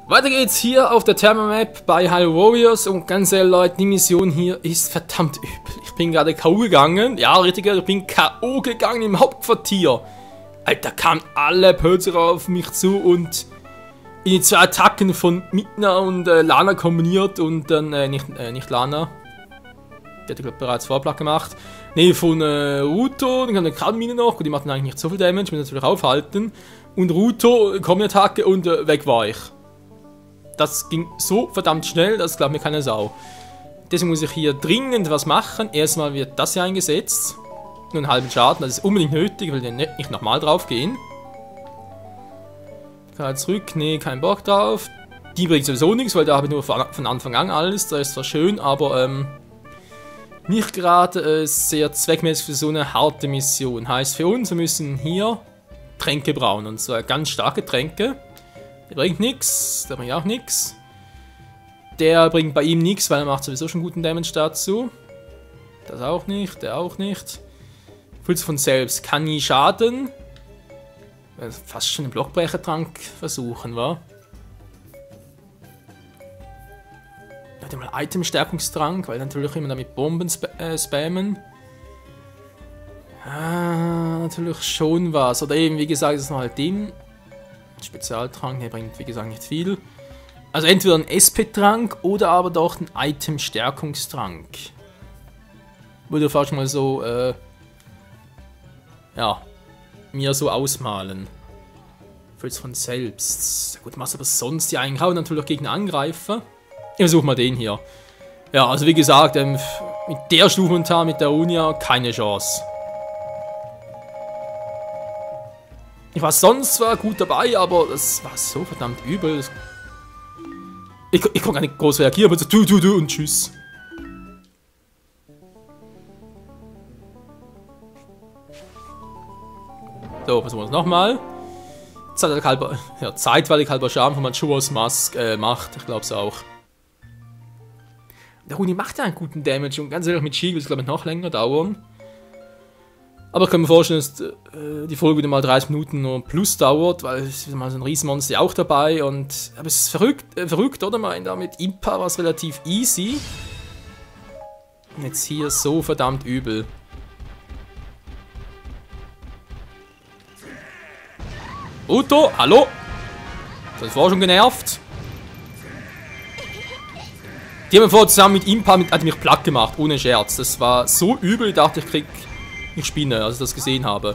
Weiter geht's hier auf der Thermomap bei Hyrule Warriors und ganz ehrlich Leute, die Mission hier ist verdammt übel. Ich bin gerade K.O. gegangen, ja richtig, ich bin K.O. gegangen im Hauptquartier. Alter, kamen alle Pölzer auf mich zu und in die 2 Attacken von Midna und Lana kombiniert und dann, nicht Lana, die hat glaube bereits Vorplag gemacht. Ne, von Ruto, dann kam eine Kalmine noch, gut, die macht eigentlich nicht so viel Damage, muss natürlich aufhalten. Und Ruto, Kombi-Attacke und weg war ich. Das ging so verdammt schnell, das glaubt mir keine Sau. Deswegen muss ich hier dringend was machen. Erstmal wird das hier eingesetzt. Nur einen halben Schaden, das ist unbedingt nötig, ich will den nicht nochmal drauf gehen. Kann zurück, nee, kein Bock drauf. Die bringt sowieso nichts, weil da habe ich nur von Anfang an alles. Das ist zwar schön, aber nicht gerade sehr zweckmäßig für so eine harte Mission. Heißt für uns, wir müssen hier Tränke brauen. Und zwar ganz starke Tränke. Der bringt nichts, der bringt auch nichts. Der bringt bei ihm nichts, weil er macht sowieso schon guten Damage dazu. Das auch nicht, der auch nicht. Fühlt von selbst, kann nie schaden. Fast schon einen Blockbrechertrank versuchen, wa? Ich hatte mal Item-Stärkungstrank, weil natürlich immer damit Bomben spammen. Ah, natürlich schon was. Oder eben, wie gesagt, ist noch halt Ding. Spezialtrank, der bringt wie gesagt nicht viel. Also entweder ein SP-Trank oder aber doch ein Item-Stärkungstrank. Würde fast mal so, ja, mir so ausmalen. Fühlt es von selbst. Gut, was aber sonst die einhauen, natürlich auch gegen Angreifer. Ich versuche mal den hier. Ja, also wie gesagt, mit der Stufe momentan, mit der Unia, keine Chance. Ich war sonst zwar gut dabei, aber das war so verdammt übel. Ich konnte gar nicht groß reagieren, aber so du und tschüss. So, versuchen wir es nochmal. Zeitweilig halber Schaden von Majora's Mask macht, ich glaube es auch. Der Uni macht ja einen guten Damage und ganz ehrlich mit Shield wird es glaube ich noch länger dauern. Aber ich kann mir vorstellen, dass die Folge wieder mal 30 Minuten nur plus dauert, weil es wieder mal so ein Riesenmonster auch dabei und aber es ist verrückt, oder? Man da mit Impa war es relativ easy. Und jetzt hier so verdammt übel. Uto, hallo! Das war schon genervt. Die haben vorher zusammen mit Impa hat mich platt gemacht, ohne Scherz. Das war so übel, ich dachte, ich spinne, als ich das gesehen habe.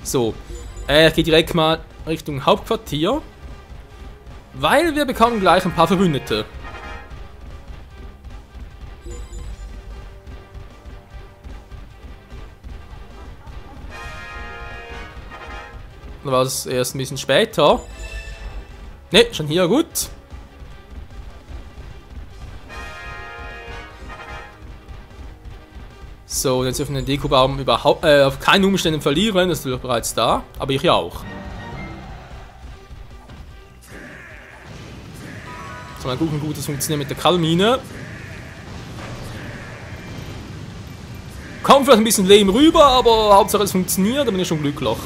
So. Ich gehe direkt mal Richtung Hauptquartier. Weil wir bekommen gleich ein paar Verbündete. Oder war es erst ein bisschen später? Ne, schon hier, gut. So, jetzt dürfen wir den Dekobaum überhaupt auf keinen Umständen verlieren, das ist natürlich bereits da, aber ich ja auch. So, mal gucken, wie gut das funktioniert mit der Kalmine. Kommt vielleicht ein bisschen lame rüber, aber Hauptsache es funktioniert, da bin ich schon glücklich.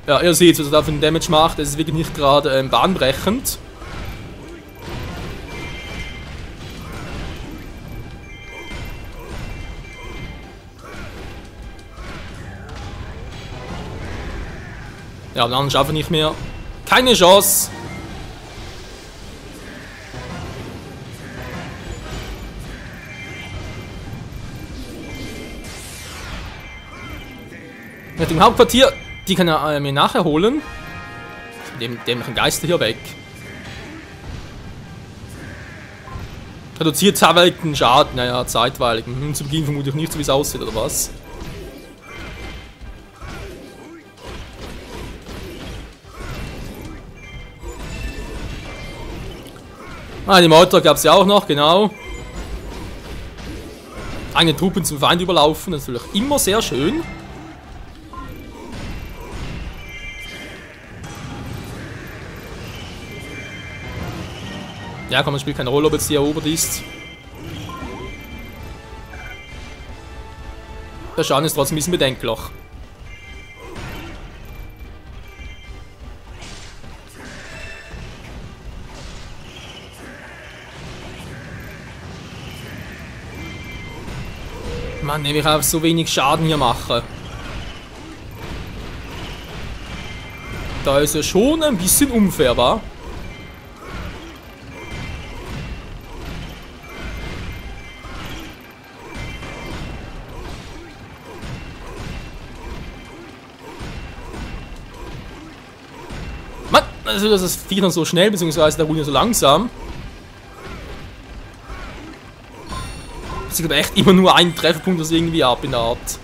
Ja, ihr seht, was er da für einen Damage macht. Es ist wirklich nicht gerade bahnbrechend. Ja, den anderen schaffe ich nicht mehr. Keine Chance. Mit dem Hauptquartier. Die kann er mir nachher holen. Dem dämlichen Geister hier weg. Reduziert zeitweilig den Schaden. Naja, zeitweilig. Zu Beginn vermutlich nicht so, wie es aussieht, oder was? Ah, die Motor gab es ja auch noch, genau. eigene Truppen zum Feind überlaufen. Das ist natürlich immer sehr schön. Ja, komm, es spielt keine Rolle, ob jetzt die erobert ist. Der Schaden ist trotzdem ein bisschen bedenklich. Mann, ich habe so wenig Schaden hier machen. Da ist ja schon ein bisschen unfair, wa? Mann, also das Vieh dann so schnell, beziehungsweise der Rune so langsam. Ich glaube echt immer nur einen Trefferpunkt das irgendwie ab in der Art.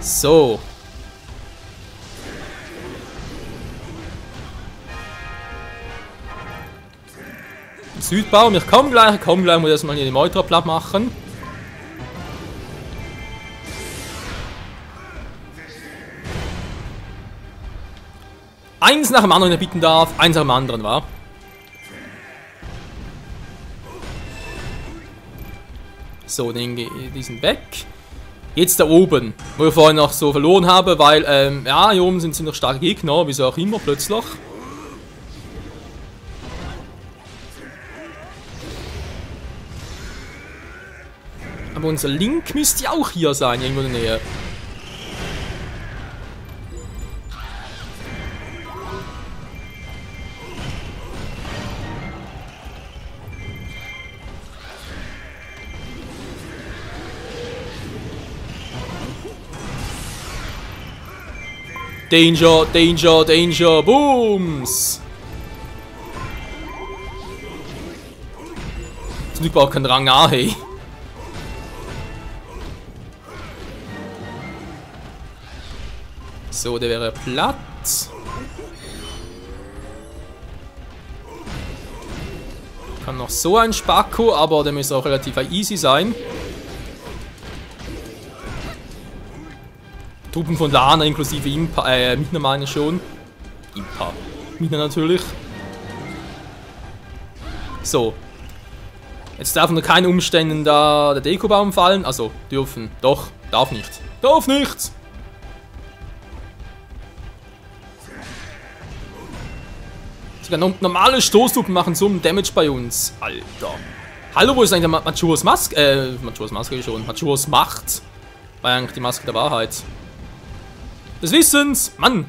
So. Südbau, ich komme gleich, muss erstmal hier die Meutra platt machen. Eins nach dem anderen bitten darf, eins nach dem anderen, war. So, die sind weg. Jetzt da oben, wo ich vorhin noch so verloren habe, weil, ja, hier oben sind ziemlich starke Gegner, wieso auch immer plötzlich. Aber unser Link müsste ja auch hier sein, irgendwo in der Nähe. Danger, Danger, Danger, Booms! Zum Glück braucht kein Rang A, hey. So, der wäre platt. Kann noch so ein Spacko, aber der müsste auch relativ easy sein. Truppen von Lana inklusive Midna meine schon. Midna natürlich. So. Jetzt darf unter keinen Umständen da der Dekobaum fallen. Also, dürfen. Doch, darf nicht. Darf nicht! Sogar normale Stoßtruppen machen so einen Damage bei uns. Alter. Hallo, wo ist eigentlich der Machuos Maske? Machuos Maske schon. Machuos Macht. War eigentlich die Maske der Wahrheit. Des Wissens! Mann!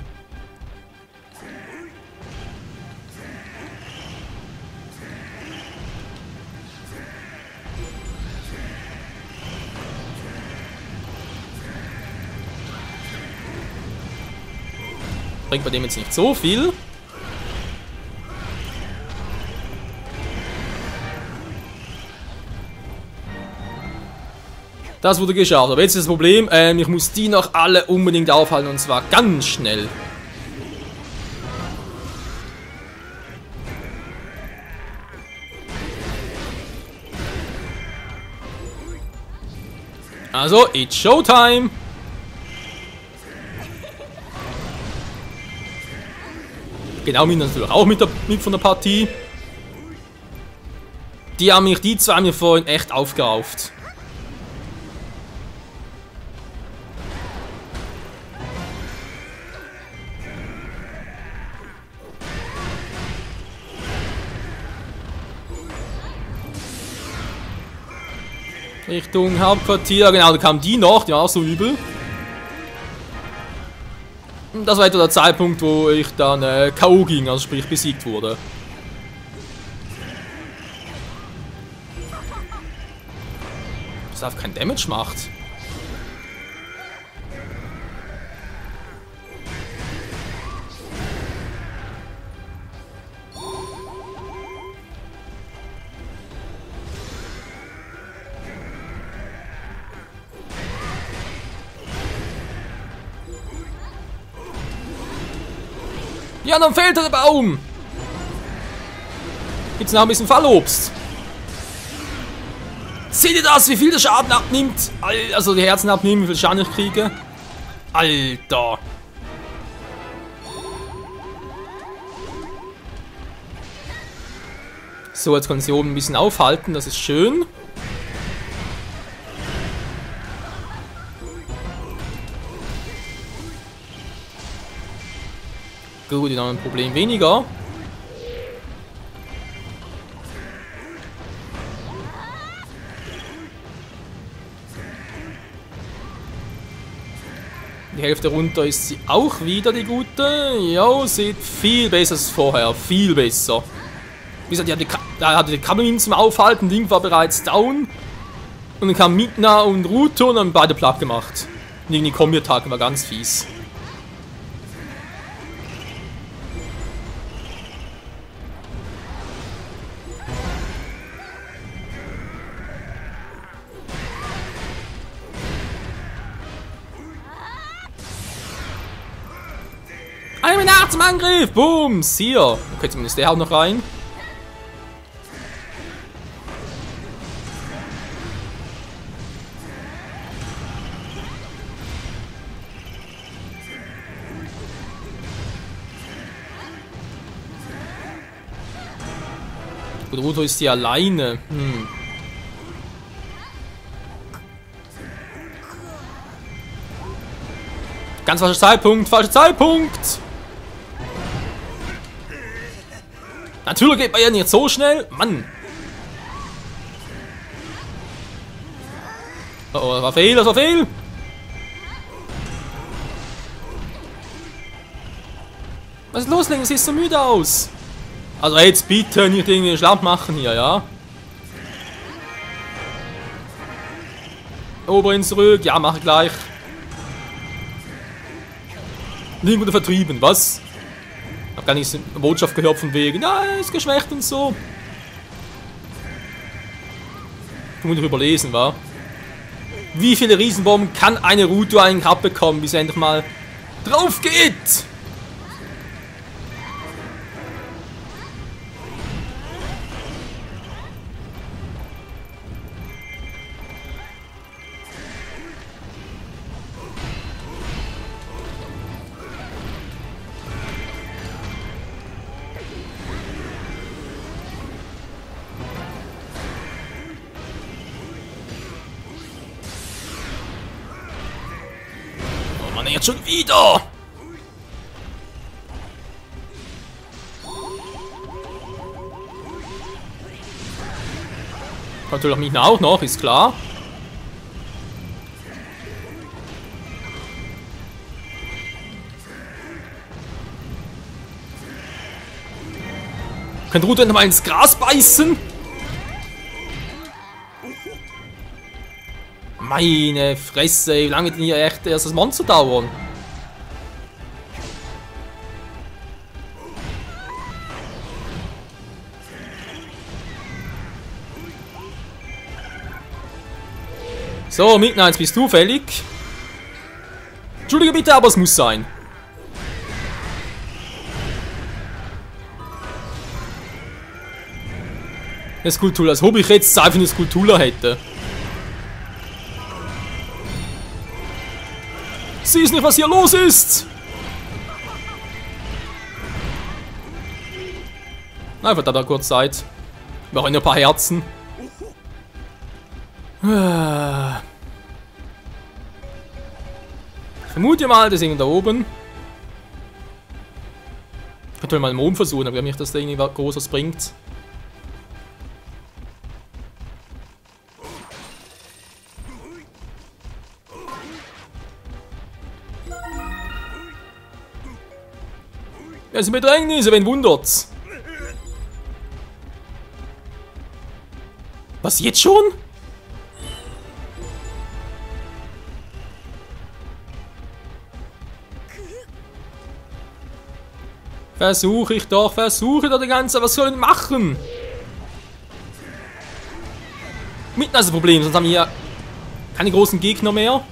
Bringt bei dem jetzt nicht so viel. Das wurde geschafft. Aber jetzt ist das Problem, ich muss die noch alle unbedingt aufhalten und zwar ganz schnell. Also, it's Showtime! Genau, Mina natürlich auch mit von der Partie. Die zwei haben mir vorhin echt aufgerauft. Richtung Hauptquartier, genau, da kam die noch, die war auch so übel. Das war etwa der Zeitpunkt, wo ich dann K.O. ging, also sprich besiegt wurde. Das darf kein Damage macht. Ja, dann fehlt der Baum. Gibt's noch ein bisschen Fallobst. Seht ihr das, wie viel der Schaden abnimmt? Also die Herzen abnehmen, wie viel Schaden ich kriege. Alter. So, jetzt kann ich sie oben ein bisschen aufhalten, das ist schön. Gut, die haben ein Problem weniger. Die Hälfte runter ist sie auch wieder, die gute. Ja, sieht viel besser als vorher. Viel besser. Wie gesagt, da hatte die Kamelin zum Aufhalten. Link war bereits down. Und dann kam Midna und Ruto und haben beide platt gemacht. Und irgendwie die Kombi-Attacke war ganz fies. Einmal nach zum Angriff! Boom! Hier! Okay, zumindest der haut noch rein. Gut, Ruto ist hier alleine. Ganz falscher Zeitpunkt, falscher Zeitpunkt! Natürlich geht man ja nicht so schnell. Mann. Oh, das war fehl, das war fehl. Was ist los, Link? Es sieht so müde aus. Also jetzt bitte nicht irgendwie schlapp machen hier, ja? Oberin zurück. Ja, mach ich gleich. Link wurde vertrieben, was? Ich hab gar nicht eine Botschaft gehört von wegen, ja, er ist geschwächt und so. Ich muss drüber lesen, wa? Wie viele Riesenbomben kann eine Ruto einen Cup bekommen, bis er endlich mal drauf geht? Jetzt schon wieder! Natürlich mich auch noch, ist klar. Kann Ruto endlich mal ins Gras beißen? Meine Fresse, wie lange wird denn hier echt erst das Monster dauern? So, Midna, jetzt bist du fällig. Entschuldige bitte, aber es muss sein. Eine Skulptur, als ob ich jetzt einfach eine Skulptur hätte. Siehst nicht, was hier los ist! Einfach da kurz Zeit. Wir brauchen ein paar Herzen. Ich vermute mal, das ist irgendwo da oben. Ich könnte mal einen Mond versuchen, aber mich das da irgendwie was Großes bringt. Er ist in Bedrängnis, wen wundert's? Was, jetzt schon? Versuche ich doch die ganze... Was soll ich machen? Mitten ist das Problem, sonst haben wir hier keine großen Gegner mehr.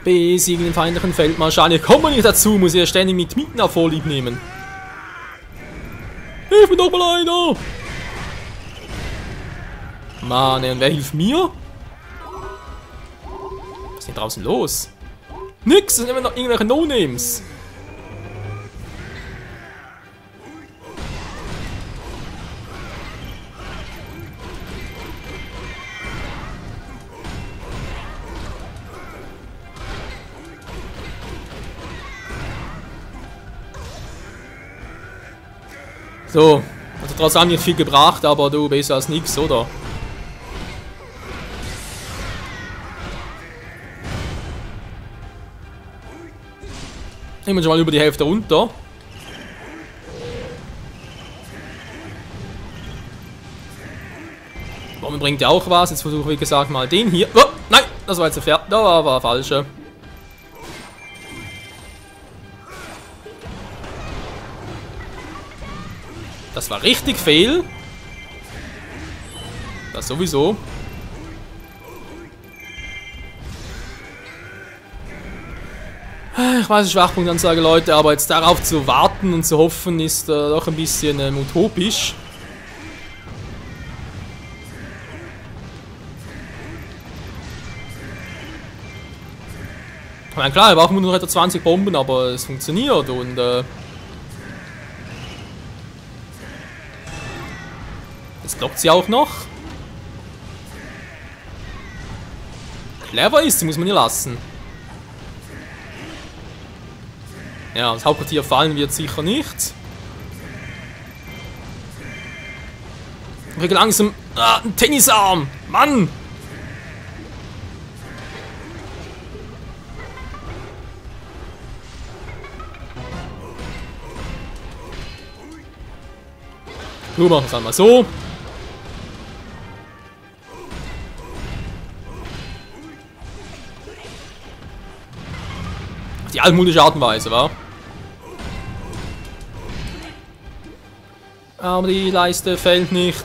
Besiegen den feindlichen Feldmarschall. Ich komme nicht dazu, muss ich ja ständig mit Mitten vorlieb nehmen. Hilf mir doch mal einer! Mann, und wer hilft mir? Was ist denn draußen los? Nix, das sind immer noch irgendwelche No-Names. So, also trotzdem nicht viel gebracht, aber du besser als nix, oder? Nehmen wir schon mal über die Hälfte runter. Bombe bringt ja auch was. Jetzt versuche ich, wie gesagt, mal den hier. Oh, nein, das war jetzt ein Pferd. Da war falsche. Das war richtig fehl. Das sowieso. Ich weiß, Schwachpunktanzeige, Leute, aber jetzt darauf zu warten und zu hoffen, ist doch ein bisschen utopisch. Ich meine, klar, wir brauchen nur noch etwa 20 Bomben, aber es funktioniert und jetzt blockt sie auch noch. Clever ist sie, muss man ihr lassen. Ja, das Hauptquartier fallen wird sicher nicht. Ich kriege langsam einen Tennisarm. Mann! Nur machen wir es einmal so. Die altmodische Art und Weise, wa? Aber die Leiste fällt nicht.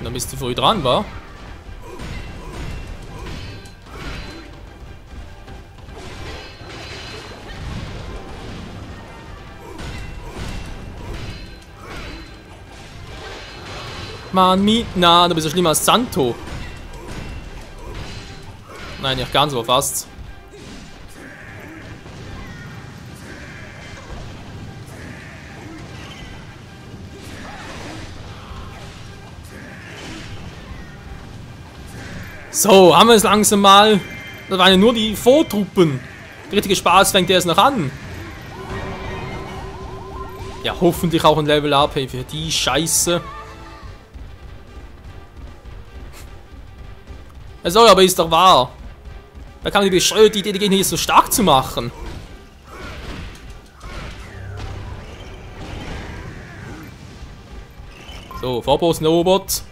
Dann bist du früh dran, wa? Mann, na, du bist ja schlimmer als Santo. Nein, nicht ganz, aber fast. So, haben wir es langsam mal. Das waren ja nur die Vortruppen. Der richtige Spaß fängt erst noch an. Ja, hoffentlich auch ein Level Up, hey, für die Scheiße. So, aber ist doch wahr. Da kam die bescheuerte Idee, die Gegner hier so stark zu machen. So, Vorposten erobert.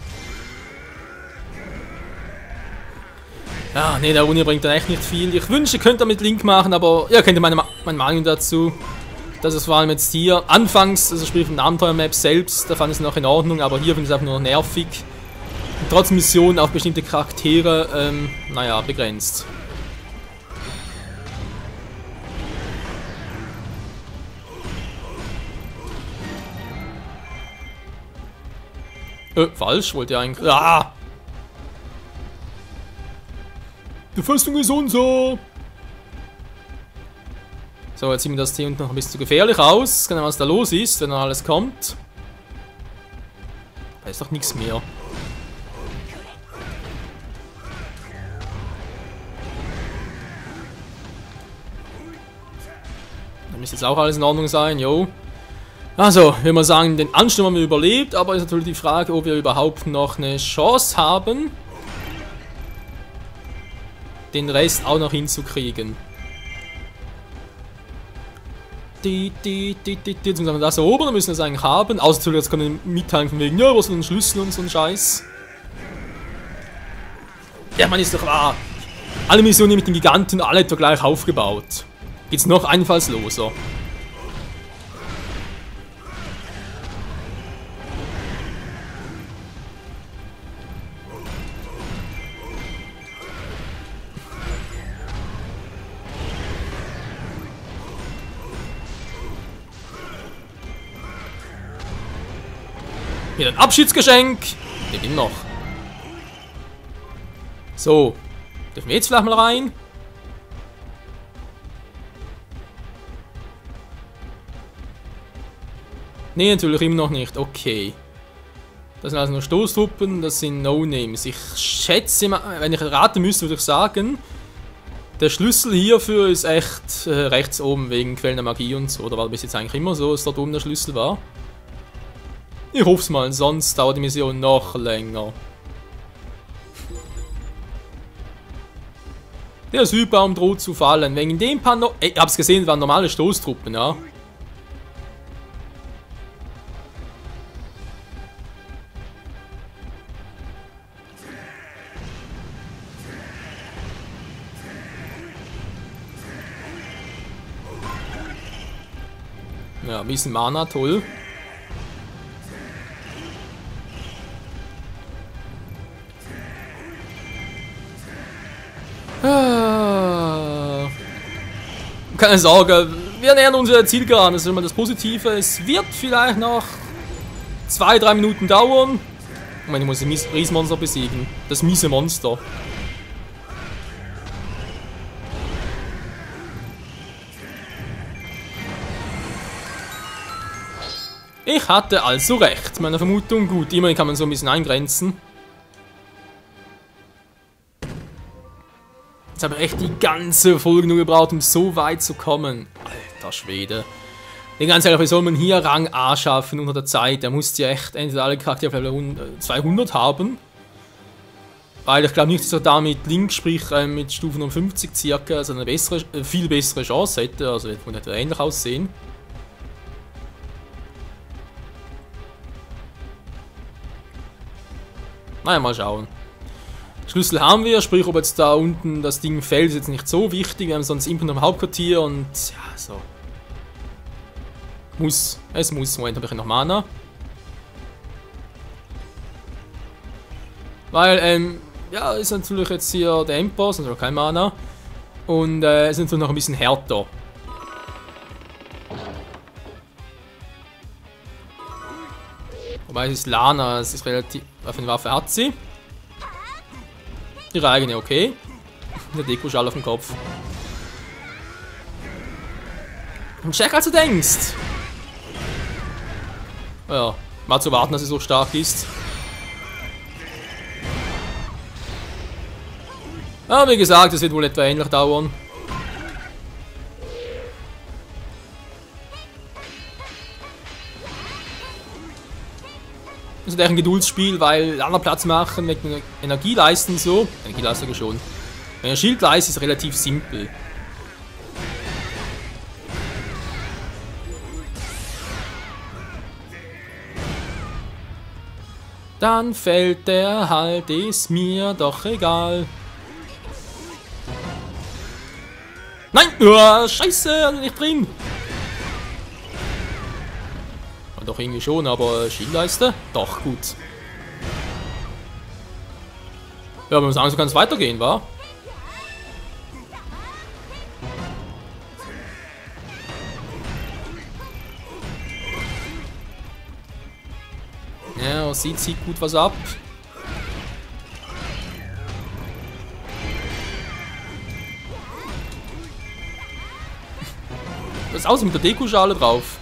Ja, ne, der Uni bringt dann echt nicht viel. Ich wünschte, ihr könnt damit Link machen, aber ihr kennt meine Meinung dazu. Das ist vor allem jetzt hier. Anfangs, also sprich von der Abenteuer-Map selbst, da fand ich es noch in Ordnung, aber hier finde ich es einfach nur nervig. Und trotz Missionen auf bestimmte Charaktere, naja, begrenzt. Falsch, wollte ich eigentlich. Ah! Die Festung ist unser! So, jetzt sieht mir das hier unten noch ein bisschen zu gefährlich aus. Keine Ahnung, was da los ist, wenn dann alles kommt. Da ist doch nichts mehr. Da müsste jetzt auch alles in Ordnung sein, jo. Also, ich würde mal sagen, den Ansturm haben wir überlebt, aber ist natürlich die Frage, ob wir überhaupt noch eine Chance haben, den Rest auch noch hinzukriegen. Jetzt müssen wir das erobern, müssen wir das eigentlich haben. Außer jetzt können wir mitteilen von wegen, ja, was sind denn Schlüssel und so ein Scheiß. Ja, man ist doch wahr. Alle Missionen mit den Giganten, alle etwa gleich aufgebaut. Geht's noch einfallsloser. Wieder ein Abschiedsgeschenk. Ich bin noch. So. Dürfen wir jetzt vielleicht mal rein? Nee, natürlich immer noch nicht. Okay. Das sind also nur Stoßtruppen, das sind No-Names. Ich schätze, wenn ich raten müsste, würde ich sagen, der Schlüssel hierfür ist echt rechts oben wegen Quellen der Magie und so. Oder war bis jetzt eigentlich immer so, dass dort oben der Schlüssel war? Ich hoffe es mal, sonst dauert die Mission noch länger. Der Südbaum droht zu fallen. Wegen dem paar no ich hab's gesehen, das waren normale Stoßtruppen, ja. Ja, ein bisschen Mana, toll. Keine Sorge, wir nähern uns der Zielgeraden, das ist immer das Positive. Es wird vielleicht noch 2-3 Minuten dauern. Ich meine, ich muss das Riesenmonster besiegen. Das miese Monster. Ich hatte also recht, meine Vermutung. Gut, immerhin kann man so ein bisschen eingrenzen. Jetzt habe ich echt die ganze Folge nur gebraucht, um so weit zu kommen. Alter Schwede. Den ganzen ehrlich, wie soll man hier Rang A schaffen unter der Zeit? Der muss ja echt entweder alle Charaktere auf Level 200 haben. Weil ich glaube nicht, dass er da mit Link, sprich mit Stufe 50 circa, also eine bessere, viel bessere Chance hätte. Also wird man etwa ähnlich aussehen. Naja, mal schauen. Schlüssel haben wir, sprich ob jetzt da unten das Ding fällt, ist jetzt nicht so wichtig. Wir haben sonst Input am Hauptquartier und ja, so. Es muss. Moment, habe ich noch Mana. Weil, ja, ist natürlich jetzt hier der Endboss, also kein Mana. Und ist natürlich noch ein bisschen härter. Wobei es ist Lana, es ist relativ. Was für eine Waffe hat sie? Ihre eigene, okay. Der Deko-Schall auf dem Kopf. Und stärker als du denkst. Ja, mal zu warten, dass sie so stark ist. Ja, wie gesagt, es wird wohl etwa ähnlich dauern. Das ist echt ein Geduldsspiel, weil langer Platz machen, mit Energieleisten so. Energieleiste schon. Wenn ihr Schild leistet, ist es relativ simpel. Dann fällt der halt, ist mir doch egal. Nein! Oh, Scheiße, nicht drin! Doch irgendwie schon, aber Schildleiste? Doch, gut. Ja, aber wir sagen, so kann es weitergehen, wa? Ja, sieht gut was ab. Was ist aus mit der Deko-Schale drauf?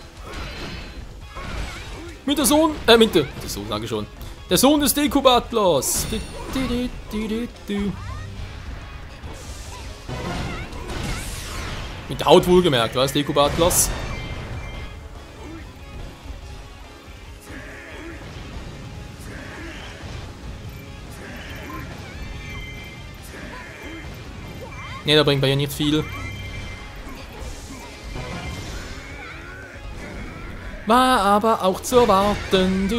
Mit der Sohn, mit der Sohn, sage ich schon. Der Sohn des Deko-Butlers. Mit der Haut wohlgemerkt, was? Deko-Butlers. Ne, der bringt bei ihr nicht viel. War aber auch zu erwarten.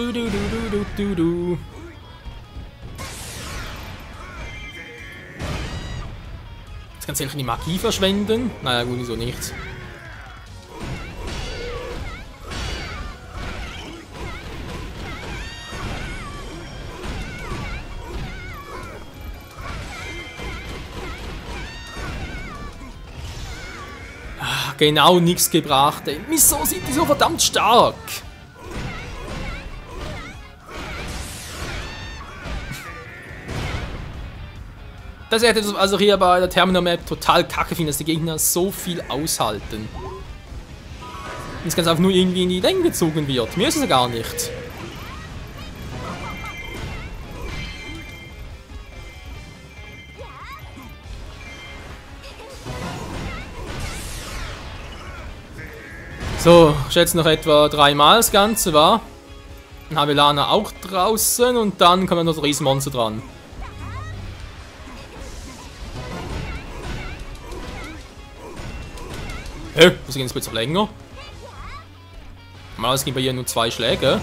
Jetzt kannst du eigentlich die Magie verschwenden. Naja, gut, wieso nicht. Genau nichts gebracht, ey. Wieso sind die so verdammt stark? Das ist etwas, was ich hier bei der Terminal Map total kacke finde, dass die Gegner so viel aushalten. Das ganz einfach nur irgendwie in die Länge gezogen wird. Mir ist es ja gar nicht. So, ich schätze noch etwa 3-mal das Ganze, war. Dann habe ich Lana auch draußen und dann kommt noch das Riesenmonster dran. Das ging jetzt kurz länger. Mal, es ging bei ihr nur 2 Schläge.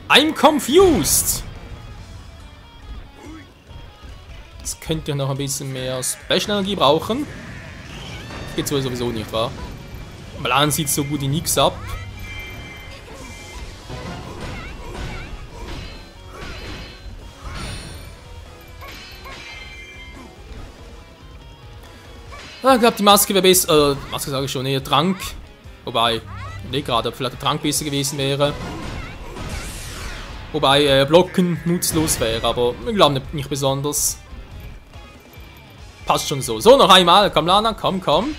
I'm confused! Das könnte ja noch ein bisschen mehr Special Energie brauchen. Geht so sowieso nicht, wahr? Malan sieht so gut wie nix ab. Ich glaube, die Maske wäre besser. Maske sage ich schon, eher Trank. Wobei, nicht gerade, ob vielleicht der Trank besser gewesen wäre. Wobei Blocken nutzlos wäre, aber ich glaube nicht besonders. Passt schon so. So, noch einmal. Komm, Lana, komm, komm.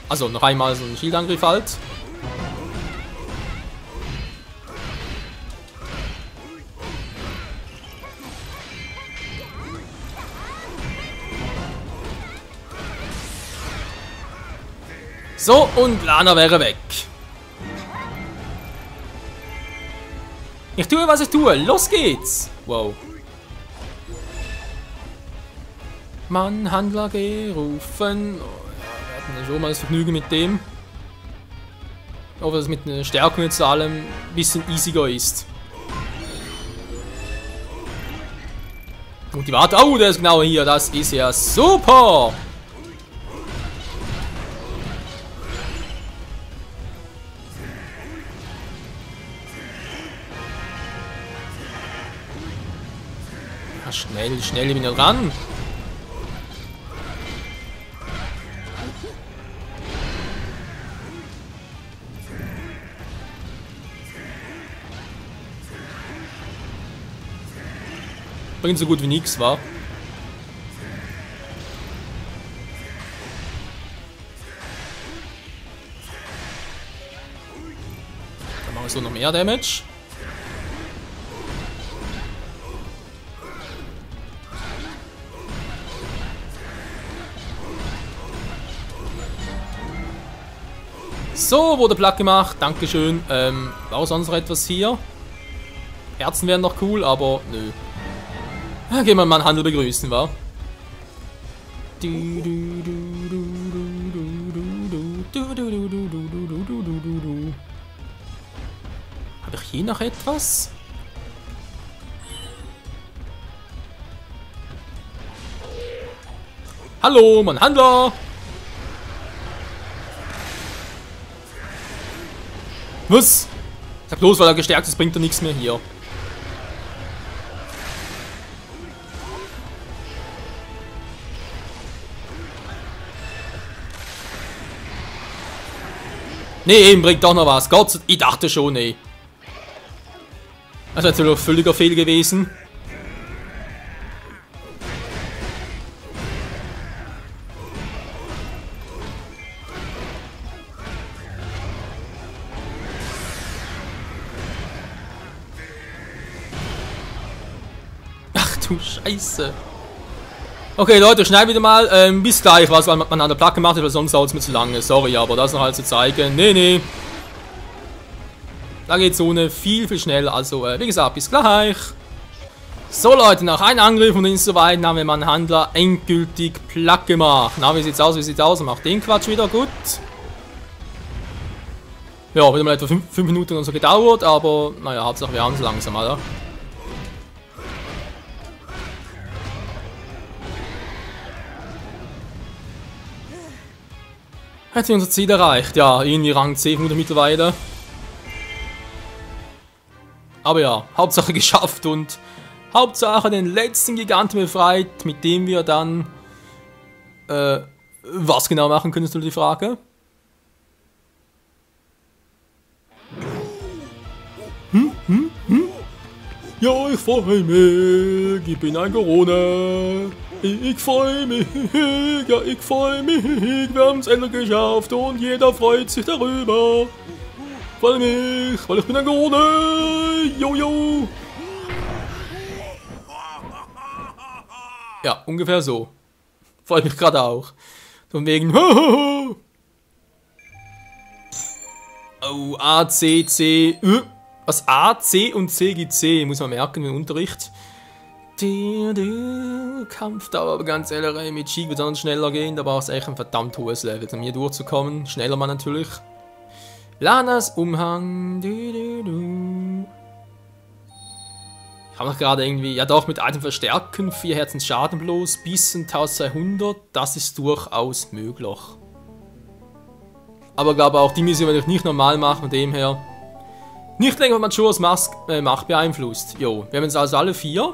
Also, noch einmal so ein Schildangriff halt. So, und Lana wäre weg. Ich tue, was ich tue. Los geht's. Wow. Mannhandler gerufen. Wir hatten schon mal das Vergnügen mit dem. Ich hoffe, dass es mit einer Stärkung jetzt allem ein bisschen easiger ist. Und die Warte. Oh, der ist genau hier. Das ist ja super. Ja, schnell, schnell, ich bin ja dran. Bringt so gut wie nichts, war. Dann machen wir so noch mehr Damage. So, wurde platt gemacht. Dankeschön. War sonst noch etwas hier? Herzen wären noch cool, aber nö. Gehen wir mal einen Handel begrüßen, wa? Habe ich hier noch etwas? Hallo, mein Handler! Was? Sag bloß, weil er gestärkt ist, bringt er nichts mehr hier. Nee, eben bringt doch noch was. Gott, ich dachte schon, nee. Das wäre natürlich ein völliger Fehl gewesen. Ach du Scheiße. Okay, Leute, schnell wieder mal. Bis gleich, was man an der Platte gemacht hat, weil sonst dauert es mir zu lange. Sorry, aber das noch halt zu zeigen. Nee. Da geht's ohne viel schneller. Also, wie gesagt, bis gleich. So, Leute, nach einem Angriff und insoweit haben wir meinen Handler endgültig platt gemacht. Na, wie sieht's aus? Macht den Quatsch wieder gut. Ja, wieder mal etwa 5 Minuten oder so gedauert, aber naja, Hauptsache wir haben es langsam, oder? Hat sie unser Ziel erreicht? Ja, irgendwie Rang 10 mittlerweile. Aber ja, Hauptsache geschafft und Hauptsache den letzten Giganten befreit, mit dem wir dann was genau machen können, ist nur die Frage. Ja, ich freu mich, ich bin ein Corona. Ich freu mich, ja, ich freu mich, wir haben's endlich geschafft und jeder freut sich darüber. Freu mich, weil ich bin ein Corona. Jojo. Ja, ungefähr so. Freut mich gerade auch. Von wegen, oh, A, C, C, was A, C und C gibt C, muss man merken im Unterricht. Kampfdauer, aber ganz ehrlich, mit Sheik wird es dann schneller gehen, da braucht es echt ein verdammt hohes Level, um hier durchzukommen. Schneller man natürlich. Lanas Umhang. Ich habe noch gerade irgendwie, ja doch, mit Item verstärken, 4 Herzens Schaden bloß, bis 1200, das ist durchaus möglich. Aber glaube auch, die Mission werde ich nicht normal machen, von dem her. Nicht länger Majora's Mask Macht beeinflusst. Jo, wir haben jetzt also alle 4.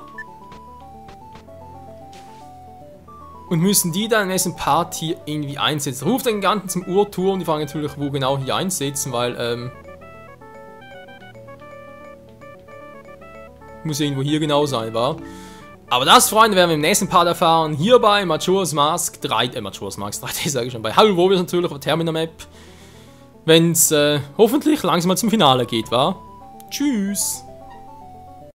Und müssen die dann im nächsten Part hier irgendwie einsetzen. Ruft den Ganzen zum Uhrturm, die fragen natürlich, wo genau hier einsetzen, weil, muss irgendwo hier genau sein, wa? Aber das, Freunde, werden wir im nächsten Part erfahren. Hier bei Majora's Mask 3, Majora's Mask 3D sage ich schon, bei Hyrule Warriors natürlich auf der Termina Map. Wenn es hoffentlich langsam mal zum Finale geht, wa? Tschüss!